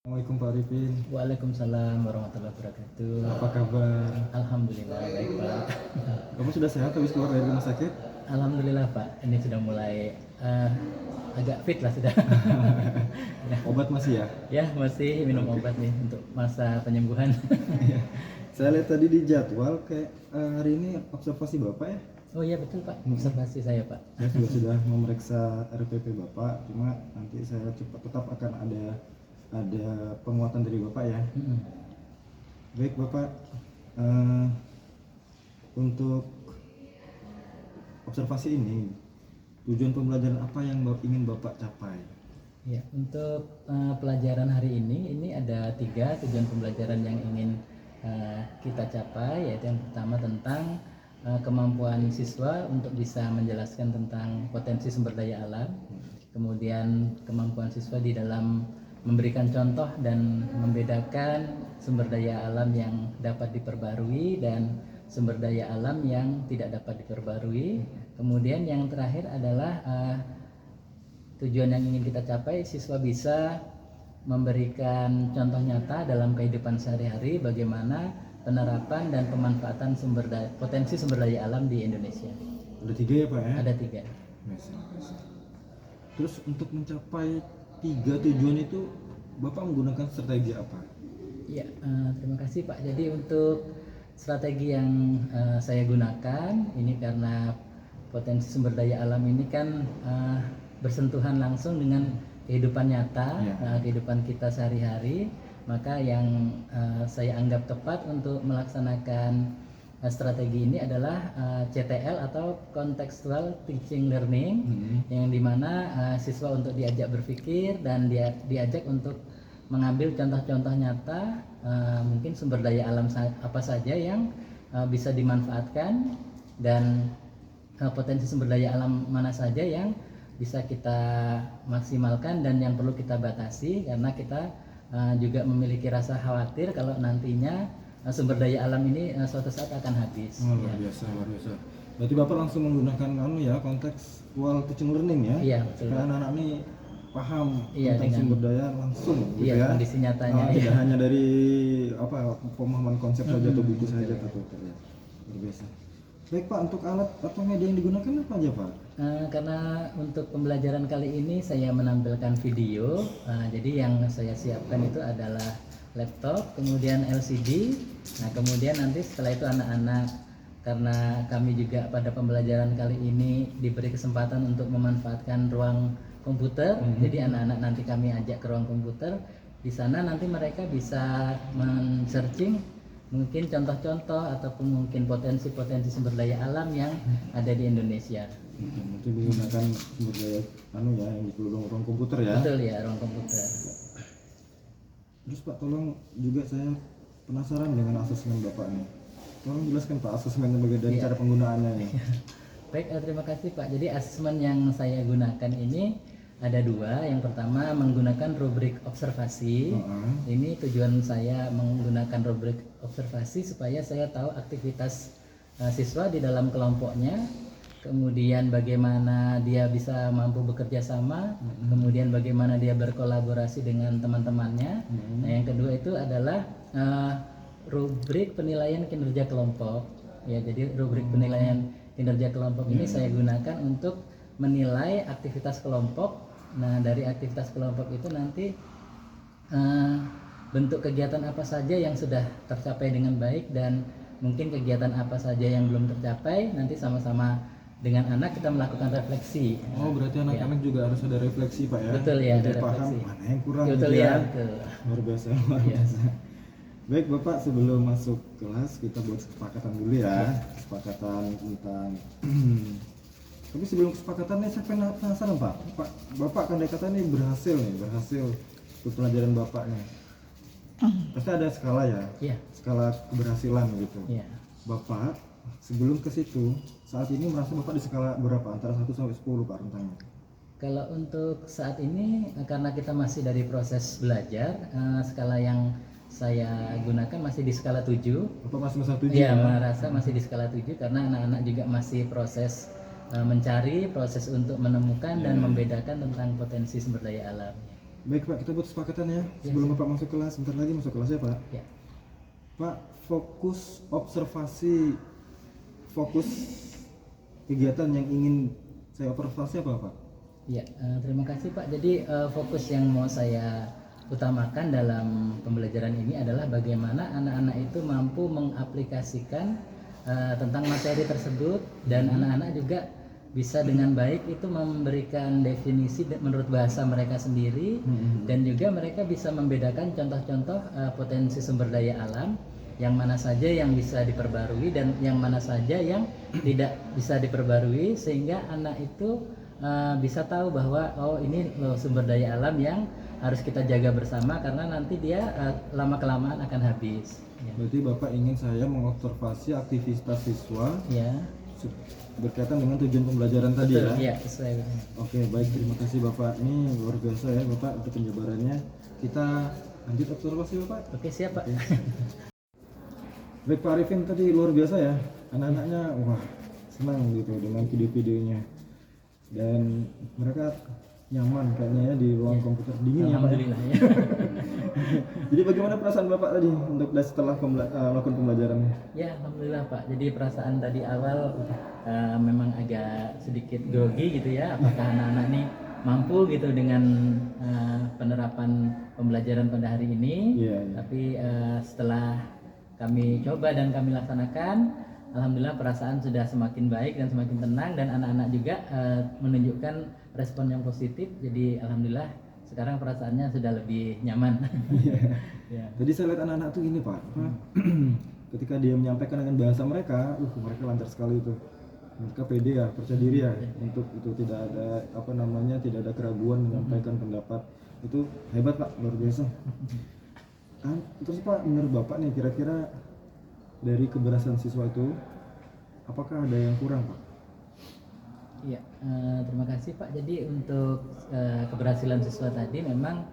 Assalamualaikum Pak Arifin. Waalaikumsalam warahmatullahi wabarakatuh. Apa kabar? Alhamdulillah baik Pak. Kamu sudah sehat habis keluar dari rumah sakit? Alhamdulillah Pak. Ini sudah mulai agak fit lah sudah. Obat masih ya? Ya masih minum obat nih untuk masa penyembuhan. Iya. Saya lihat tadi di jadwal kayak hari ini observasi Bapak ya? Oh iya betul Pak. Observasi saya Pak. Saya juga sudah memeriksa RPP Bapak, cuma nanti saya tetap akan ada penguatan dari Bapak ya. Baik Bapak, untuk observasi ini tujuan pembelajaran apa yang ingin Bapak capai? Ya, untuk pelajaran hari ini ada 3 tujuan pembelajaran yang ingin kita capai, yaitu yang pertama tentang kemampuan siswa untuk bisa menjelaskan tentang potensi sumber daya alam, kemudian kemampuan siswa di dalam memberikan contoh dan membedakan sumber daya alam yang dapat diperbarui dan sumber daya alam yang tidak dapat diperbarui. Kemudian yang terakhir adalah tujuan yang ingin kita capai, siswa bisa memberikan contoh nyata dalam kehidupan sehari-hari bagaimana penerapan dan pemanfaatan potensi sumber daya alam di Indonesia. Ada 3 ya Pak ya? Ada 3. Terus untuk mencapai 3 tujuan itu Bapak menggunakan strategi apa? Ya, terima kasih Pak. Jadi untuk strategi yang saya gunakan ini karena potensi sumber daya alam ini kan bersentuhan langsung dengan kehidupan nyata, kehidupan kita sehari-hari, maka yang saya anggap tepat untuk melaksanakan strategi ini adalah CTL atau Contextual Teaching Learning, yang dimana siswa untuk diajak berpikir dan diajak untuk mengambil contoh-contoh nyata, mungkin sumber daya alam apa saja yang bisa dimanfaatkan dan potensi sumber daya alam mana saja yang bisa kita maksimalkan dan yang perlu kita batasi, karena kita juga memiliki rasa khawatir kalau nantinya sumber daya alam ini suatu saat akan habis. Luar biasa. Berarti Bapak langsung menggunakan contextual teaching learning ya? Iya, betul. Supaya anak-anak ini paham tentang dengan sumber daya langsung gitu ya. Kondisi nyatanya. Tidak hanya dari pemahaman konsep saja atau buku saja ya. Luar biasa. Baik Pak, untuk alat atau media yang digunakan apa aja Pak? Karena untuk pembelajaran kali ini saya menampilkan video, jadi yang saya siapkan itu adalah laptop, kemudian LCD. Nah kemudian nanti setelah itu anak-anak, karena kami juga pada pembelajaran kali ini diberi kesempatan untuk memanfaatkan ruang komputer, jadi anak-anak nanti kami ajak ke ruang komputer. Di sana nanti mereka bisa men-searching mungkin contoh-contoh ataupun mungkin potensi-potensi sumber daya alam yang ada di Indonesia. Nanti menggunakan sumber daya yang di ruang komputer ya. Betul ya, ruang komputer. Terus Pak, tolong juga saya penasaran dengan asesmen Bapak nih. Tolong jelaskan Pak asesmennya dan cara penggunaannya nih. Baik, terima kasih Pak. Jadi asesmen yang saya gunakan ini ada 2. Yang pertama menggunakan rubrik observasi. Ini tujuan saya menggunakan rubrik observasi supaya saya tahu aktivitas siswa di dalam kelompoknya, kemudian bagaimana dia bisa mampu bekerja sama, kemudian bagaimana dia berkolaborasi dengan teman-temannya. Nah yang kedua itu adalah rubrik penilaian kinerja kelompok. Ya, jadi rubrik penilaian kinerja kelompok ini saya gunakan untuk menilai aktivitas kelompok. Nah dari aktivitas kelompok itu nanti bentuk kegiatan apa saja yang sudah tercapai dengan baik dan mungkin kegiatan apa saja yang belum tercapai, nanti sama-sama dengan anak kita melakukan refleksi. Berarti anak-anak juga harus ada refleksi Pak ya? Betul ya, ada refleksi. Paham mana yang kurang betul gitu ya. Betul. Luar biasa. Baik Bapak, sebelum masuk kelas kita buat kesepakatan dulu ya. Kesepakatan tentang tapi sebelum kesepakatannya saya penasaran Pak. Bapak kan kata ini berhasil untuk pelajaran Bapak nih. Pasti ada skala ya? Iya. Skala keberhasilan gitu. Iya. Bapak sebelum ke situ, saat ini merasa Bapak di skala berapa? Antara 1 sampai 10 Pak rentangnya? Kalau untuk saat ini karena kita masih dari proses belajar, skala yang saya gunakan masih di skala 7. Bapak masih masa 7 ya? Iya, merasa masih di skala 7 karena anak-anak juga masih proses mencari, proses untuk menemukan dan membedakan tentang potensi sumber daya alam. Baik Pak, kita buat kesepakatan ya. Sebelum Bapak masuk kelas, sebentar lagi masuk kelas ya Pak. Ya. Pak, fokus observasi, fokus kegiatan yang ingin saya observasi apa Pak? Ya, terima kasih Pak. Jadi fokus yang mau saya utamakan dalam pembelajaran ini adalah bagaimana anak-anak itu mampu mengaplikasikan tentang materi tersebut, dan anak-anak juga bisa dengan baik itu memberikan definisi menurut bahasa mereka sendiri, dan juga mereka bisa membedakan contoh-contoh potensi sumber daya alam yang mana saja yang bisa diperbarui dan yang mana saja yang tidak bisa diperbarui, sehingga anak itu bisa tahu bahwa oh ini loh sumber daya alam yang harus kita jaga bersama karena nanti dia lama kelamaan akan habis. Ya. Berarti Bapak ingin saya mengobservasi aktivitas siswa Ya. berkaitan dengan tujuan pembelajaran tadi ya? Iya, sesuai. Oke, baik, terima kasih Bapak. Ini luar biasa ya Bapak untuk penjabarannya. Kita lanjut observasi Bapak. Oke, siap Pak. Baik Pak Arifin, tadi luar biasa ya. Anak-anaknya wah senang gitu dengan video-videonya. Dan mereka nyaman kayaknya ya di ruang komputer dingin ya Pak. Alhamdulillah ya. Jadi bagaimana perasaan Bapak tadi untuk setelah melakukan pembelajarannya? Ya, alhamdulillah Pak. Jadi perasaan tadi awal memang agak sedikit grogi gitu ya. Apakah anak-anak nih mampu gitu dengan penerapan pembelajaran pada hari ini? Iya. Tapi setelah kami coba dan kami laksanakan, alhamdulillah perasaan sudah semakin baik dan semakin tenang, dan anak-anak juga menunjukkan respon yang positif. Jadi alhamdulillah sekarang perasaannya sudah lebih nyaman. Ya. Jadi saya lihat anak-anak tuh ini Pak, ketika dia menyampaikan dengan bahasa mereka, mereka lancar sekali itu. Mereka pede ya, percaya diri ya, untuk itu tidak ada tidak ada keraguan menyampaikan pendapat. Itu hebat Pak, luar biasa. Terus Pak, menurut Bapak nih kira-kira dari keberhasilan siswa itu, apakah ada yang kurang Pak? Iya, terima kasih Pak. Jadi untuk keberhasilan siswa tadi memang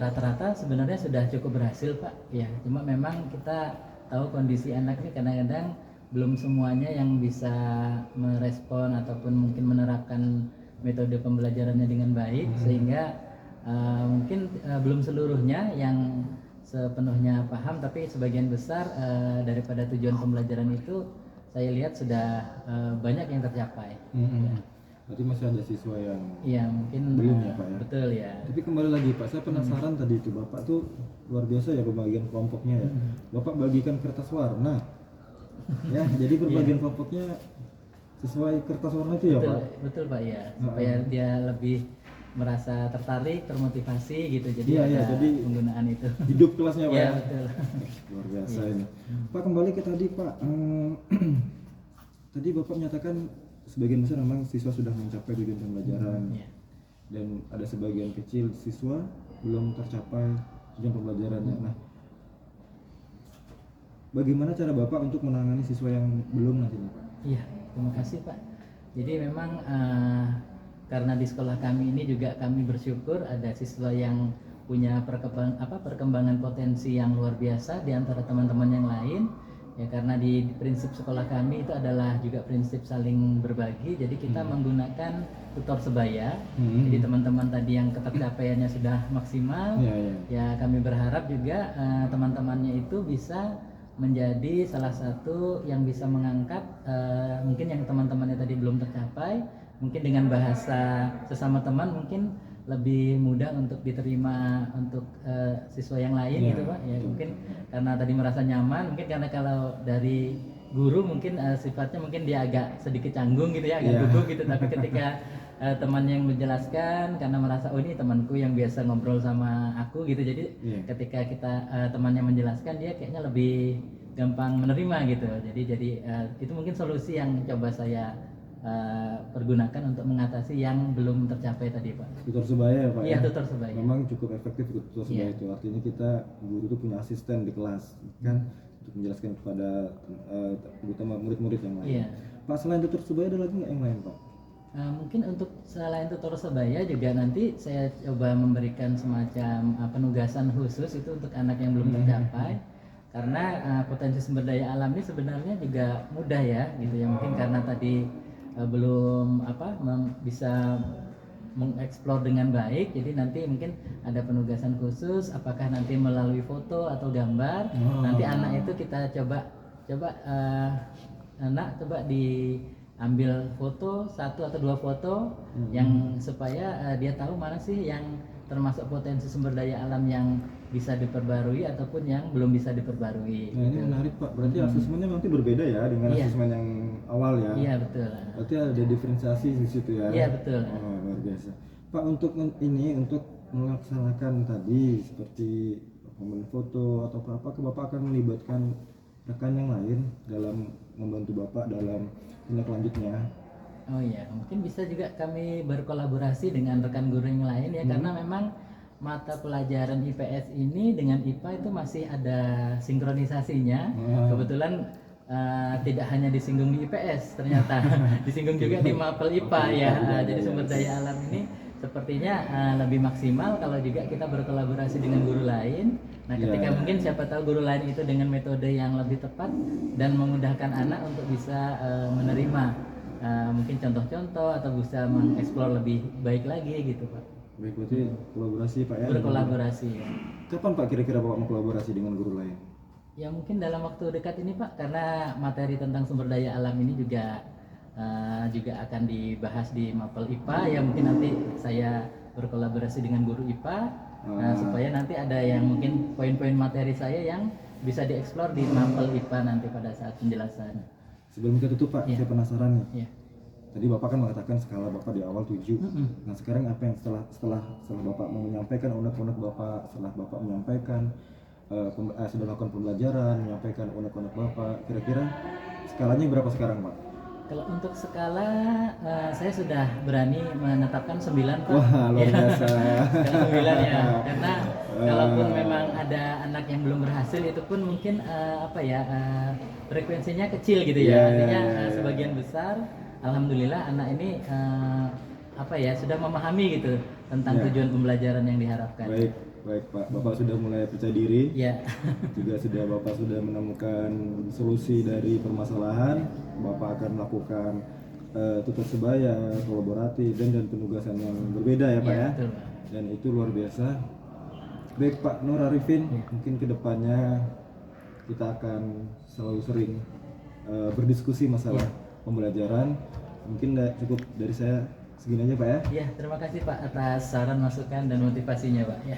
rata-rata sebenarnya sudah cukup berhasil Pak. Ya, cuma memang kita tahu kondisi anak ini kadang-kadang belum semuanya yang bisa merespon ataupun mungkin menerapkan metode pembelajarannya dengan baik, sehingga mungkin belum seluruhnya yang sepenuhnya paham, tapi sebagian besar daripada tujuan pembelajaran itu saya lihat sudah banyak yang tercapai. Ya. Berarti masih ada siswa yang mungkin belum ya Pak ya? Betul ya. Tapi kembali lagi Pak, saya penasaran tadi itu Bapak tuh luar biasa ya pembagian kelompoknya ya. Bapak bagikan kertas warna ya, jadi perbagian kelompoknya sesuai kertas warna itu ya Pak? Betul Pak ya, supaya dia lebih merasa tertarik, termotivasi gitu. Jadi jadi penggunaan itu hidup kelasnya Pak ya? Betul. Luar biasa ini Pak. Kembali ke tadi Pak, tadi Bapak menyatakan sebagian besar memang siswa sudah mencapai tujuan pembelajaran, dan ada sebagian kecil siswa belum tercapai tujuan pembelajarannya. Nah, bagaimana cara Bapak untuk menangani siswa yang belum nantinya Pak? Iya, terima kasih Pak. Jadi memang karena di sekolah kami ini juga kami bersyukur ada siswa yang punya perkembangan potensi yang luar biasa di antara teman-teman yang lain. Ya, karena di prinsip sekolah kami itu adalah juga prinsip saling berbagi. Jadi kita menggunakan tutor sebaya. Jadi teman-teman tadi yang ketercapaiannya sudah maksimal, ya kami berharap juga teman-temannya itu bisa menjadi salah satu yang bisa mengangkat mungkin yang teman-temannya tadi belum tercapai, mungkin dengan bahasa sesama teman mungkin lebih mudah untuk diterima untuk siswa yang lain gitu Pak. Ya mungkin karena tadi merasa nyaman, mungkin karena kalau dari guru mungkin sifatnya mungkin dia agak sedikit canggung gitu ya, agak gugup gitu, tapi ketika teman yang menjelaskan karena merasa oh ini temanku yang biasa ngobrol sama aku gitu, jadi ketika kita temannya menjelaskan dia kayaknya lebih gampang menerima gitu. Jadi itu mungkin solusi yang coba saya pergunakan untuk mengatasi yang belum tercapai tadi Pak. Tutor sebaya ya Pak? Iya, tutor sebaya. Memang cukup efektif tutor sebaya itu. Artinya kita guru itu punya asisten di kelas kan, untuk menjelaskan kepada terutama murid-murid yang lain. Pak, selain tutor sebaya ada lagi nggak yang lain Pak? Mungkin untuk selain tutor sebaya juga nanti saya coba memberikan semacam penugasan khusus itu untuk anak yang belum tercapai. Karena potensi sumber daya alam ini sebenarnya juga mudah ya gitu ya, mungkin karena tadi belum bisa mengeksplor dengan baik. Jadi nanti mungkin ada penugasan khusus, apakah nanti melalui foto atau gambar. Nanti anak itu kita coba anak coba diambil foto 1 atau 2 foto yang supaya dia tahu mana sih yang termasuk potensi sumber daya alam yang bisa diperbarui ataupun yang belum bisa diperbarui. Nah ini menarik Pak, berarti asesmennya nanti berbeda ya dengan asesmen yang awal ya? Iya betul. Berarti ada diferensiasi di situ ya? Iya betul. Oh, luar biasa. Pak, untuk melaksanakan tadi seperti momen foto atau apa, Bapak akan melibatkan rekan yang lain dalam membantu Bapak dalam tindak lanjutnya? Oh iya, mungkin bisa juga kami berkolaborasi dengan rekan guru yang lain ya, karena memang mata pelajaran IPS ini dengan IPA itu masih ada sinkronisasinya. Kebetulan tidak hanya disinggung di IPS, ternyata disinggung juga di mapel IPA ya. Jadi sumber daya alam ini sepertinya lebih maksimal kalau juga kita berkolaborasi dengan guru lain. Nah, ketika mungkin siapa tahu guru lain itu dengan metode yang lebih tepat dan memudahkan anak untuk bisa menerima mungkin contoh-contoh atau bisa mengeksplor lebih baik lagi gitu Pak. Baik, berarti kolaborasi Pak ya? Berkolaborasi ya. Kapan Pak kira-kira Bapak mau kolaborasi dengan guru lain? Ya mungkin dalam waktu dekat ini Pak, karena materi tentang sumber daya alam ini juga akan dibahas di mapel IPA ya, mungkin nanti saya berkolaborasi dengan guru IPA supaya nanti ada yang mungkin poin-poin materi saya yang bisa dieksplor di mapel IPA nanti pada saat penjelasan. Sebelum kita tutup Pak, saya penasaran nih. Ya. Tadi Bapak kan mengatakan skala Bapak di awal 7. Nah sekarang apa yang setelah Bapak menyampaikan unek-unek Bapak, setelah Bapak menyampaikan sudah lakukan pembelajaran, menyampaikan unek-unek Bapak, kira-kira skalanya berapa sekarang Pak? Kalau untuk skala saya sudah berani menetapkan 9 Pak. Wah luar biasa. Skala 9 ya, karena kalaupun memang ada anak yang belum berhasil itu pun mungkin frekuensinya kecil gitu ya. Artinya sebagian besar alhamdulillah anak ini sudah memahami gitu tentang tujuan pembelajaran yang diharapkan. Baik Pak, Bapak sudah mulai percaya diri. Ya. Juga Bapak sudah menemukan solusi dari permasalahan. Bapak akan melakukan tutor sebaya, kolaboratif dan penugasan yang berbeda ya Pak ya. Betul, Pak. Dan itu luar biasa. Baik Pak Nur Arifin, mungkin kedepannya kita akan selalu sering berdiskusi masalah pembelajaran. Mungkin cukup dari saya segini aja Pak ya. Iya, terima kasih Pak atas saran, masukan dan motivasinya Pak ya.